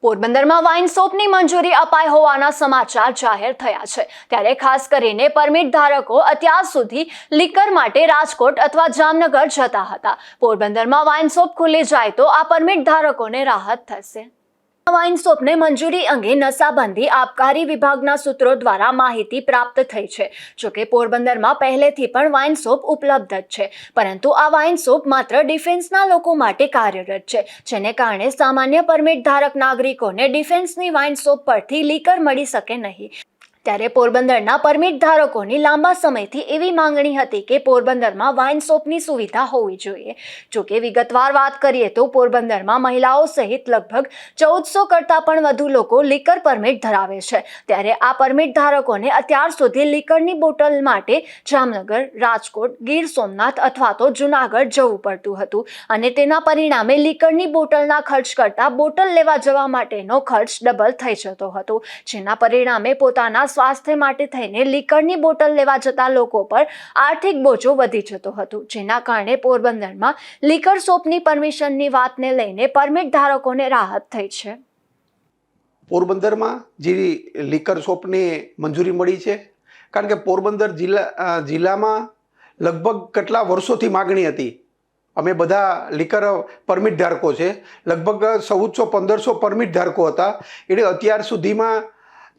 પોરબંદરમાં વાઇન શોપની મંજૂરી અપાઈ હોવાના સમાચાર જાહેર થયા છે। ત્યારે ખાસ કરીને પરમિટ ધારકો અત્યાર સુધી લીકર માટે રાજકોટ અથવા જામનગર જતા હતા। પોરબંદરમાં વાઇન શોપ ખુલી જાય તો આ પરમિટ ધારકોને રાહત થશે। વાઇન શોપને મંજૂરી અંગે નશાબંધી આબકારી વિભાગના સૂત્રો દ્વારા માહિતી પ્રાપ્ત થઈ છે। જોકે પોરબંદરમાં પહેલેથી પણ વાઇન શોપ ઉપલબ્ધ જ છે, પરંતુ આ વાઇન શોપ માત્ર ડિફેન્સના લોકો માટે કાર્યરત છે, જેને કારણે સામાન્ય પરમિટ ધારક નાગરિકોને ડિફેન્સની વાઇન શોપ પરથી લીકર મળી શકે નહીં। ત્યારે પોરબંદરના પરમિટ ધારકોની લાંબા સમયથી એવી માંગણી હતી કે પોરબંદરમાં વાઇન શોપની સુવિધા હોવી જોઈએ। જોકે વિગતવાર વાત કરીએ તો પોરબંદરમાં મહિલાઓ સહિત લગભગ 1400 કરતાં પણ વધુ લોકો લીકર પરમિટ ધરાવે છે। ત્યારે આ પરમિટ ધારકોને અત્યાર સુધી લીકરની બોટલ માટે જામનગર, રાજકોટ, ગીર સોમનાથ અથવા તો જૂનાગઢ જવું પડતું હતું અને તેના પરિણામે લીકરની બોટલના ખર્ચ કરતાં બોટલ લેવા જવા માટેનો ખર્ચ ડબલ થઈ જતો હતો, જેના પરિણામે પોતાના સ્વાસ્થ્ય માટે થઈને લીકરની બોટલ લેવા જતા લોકો પર આર્થિક બોજો વધી જતો હતો, જેના કારણે પોરબંદરમાં લીકર શોપની પરમિશનની વાતને લઈને પરમિટ ધારકોને રાહત થઈ છે। પોરબંદરમાં જે લીકર શોપની મંજૂરી મળી છે, કારણ કે પોરબંદર જિલ્લામાં લગભગ કેટલા વર્ષોથી માગણી હતી। અમે બધા લીકર પરમિટ ધારકો છે, લગભગ 1400-1500 પરમિટ ધારકો હતા। એટલે અત્યાર સુધીમાં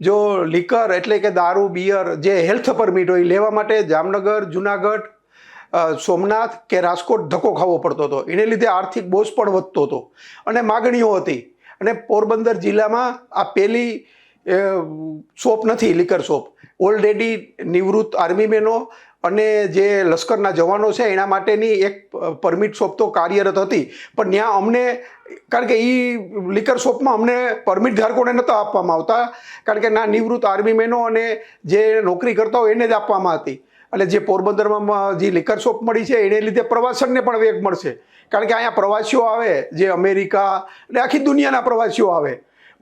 જો લીકર એટલે કે દારૂ, બિયર જે હેલ્થ પરમિટ હોય લેવા માટે જામનગર, જૂનાગઢ, સોમનાથ કે રાજકોટ ધક્કો ખાવો પડતો હતો। એને લીધે આર્થિક બોજ પણ વધતો હતો અને માગણીઓ હતી। અને પોરબંદર જિલ્લામાં આ પહેલી શોપ નથી લીકર શોપ। ઓલરેડી નિવૃત્ત આર્મીમેનો અને જે લશ્કરના જવાનો છે એના માટેની એક પરમિટ શોપ તો કાર્યરત હતી, પણ ત્યાં અમને કારણ કે એ લીકર શોપમાં અમને પરમિટ ધારકોને નહોતા આપવામાં આવતા, કારણ કે ના નિવૃત્ત આર્મીમેનો અને જે નોકરી કરતા હોય એને જ આપવામાં હતી। એટલે જે પોરબંદરમાં જે લીકર શોપ મળી છે એને લીધે પ્રવાસનને પણ વેગ મળશે, કારણ કે અહીંયા પ્રવાસીઓ આવે, જે અમેરિકા અને આખી દુનિયાના પ્રવાસીઓ આવે,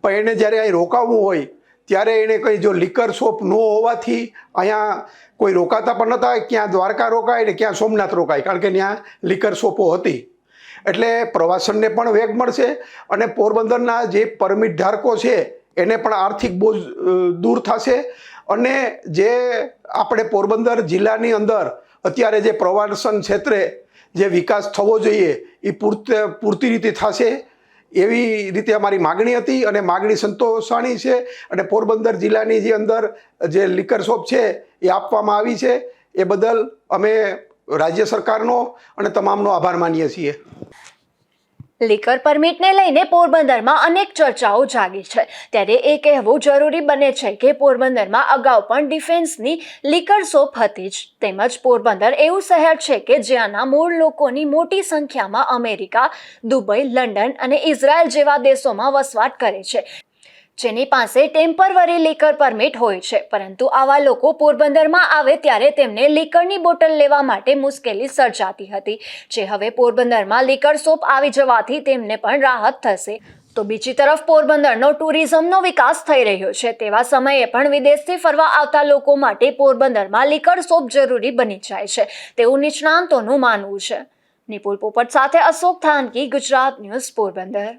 પણ એને જ્યારે અહીં રોકાવું હોય ત્યારે એને કંઈ જો લીકર શોપ ન હોવાથી અહીંયા કોઈ રોકાતા પણ નહોતા। ક્યાં દ્વારકા રોકાય ને ક્યાં સોમનાથ રોકાય, કારણ કે ત્યાં લીકર શોપો હતી। એટલે પ્રવાસનને પણ વેગ મળશે અને પોરબંદરના જે પરમિટ ધારકો છે એને પણ આર્થિક બોજ દૂર થશે। અને જે આપણે પોરબંદર જિલ્લાની અંદર અત્યારે જે પ્રવાસન ક્ષેત્રે જે વિકાસ થવો જોઈએ એ પૂરતી રીતે થશે એવી રીતે અમારી માગણી હતી અને માગણી સંતોષાણી છે। અને પોરબંદર જિલ્લાની જે અંદર જે લીકર શોપ છે એ આપવામાં આવી છે, એ બદલ અમે રાજ્ય સરકારનો અને તમામનો આભાર માનીએ છીએ। લીકર પરમિટને લઈને પોરબંદરમાં અનેક ચર્ચાઓ જાગી છે। ત્યારે એ કહેવું જરૂરી બને છે કે પોરબંદરમાં અગાઉ પણ ડિફેન્સની લીકર શોપ હતી જ, તેમજ પોરબંદર એવું શહેર છે કે જ્યાંના મૂળ લોકોની મોટી સંખ્યામાં અમેરિકા, દુબઈ, લંડન અને ઇઝરાયલ જેવા દેશોમાં વસવાટ કરે છે, જેની પાસે ટેમ્પરરી લીકર પરમિટ હોય છે। પરંતુ આવા લોકો પોરબંદરમાં આવે ત્યારે તેમને લીકરની બોટલ લેવા માટે મુશ્કેલી સર્જાતી હતી, જે હવે પોરબંદરમાં લીકર શોપ આવી જવાથી તેમને પણ રાહત થશે। તો બીજી તરફ પોરબંદરનો ટુરિઝમનો વિકાસ થઈ રહ્યો છે, તેવા સમયે પણ વિદેશથી ફરવા આવતા લોકો માટે પોરબંદરમાં લીકર શોપ જરૂરી બની જાય છે, તેવું નિષ્ણાંતોનું માનવું છે। નિપુલ પોપટ સાથે અશોક થાનકી, ગુજરાત ન્યૂઝ, પોરબંદર।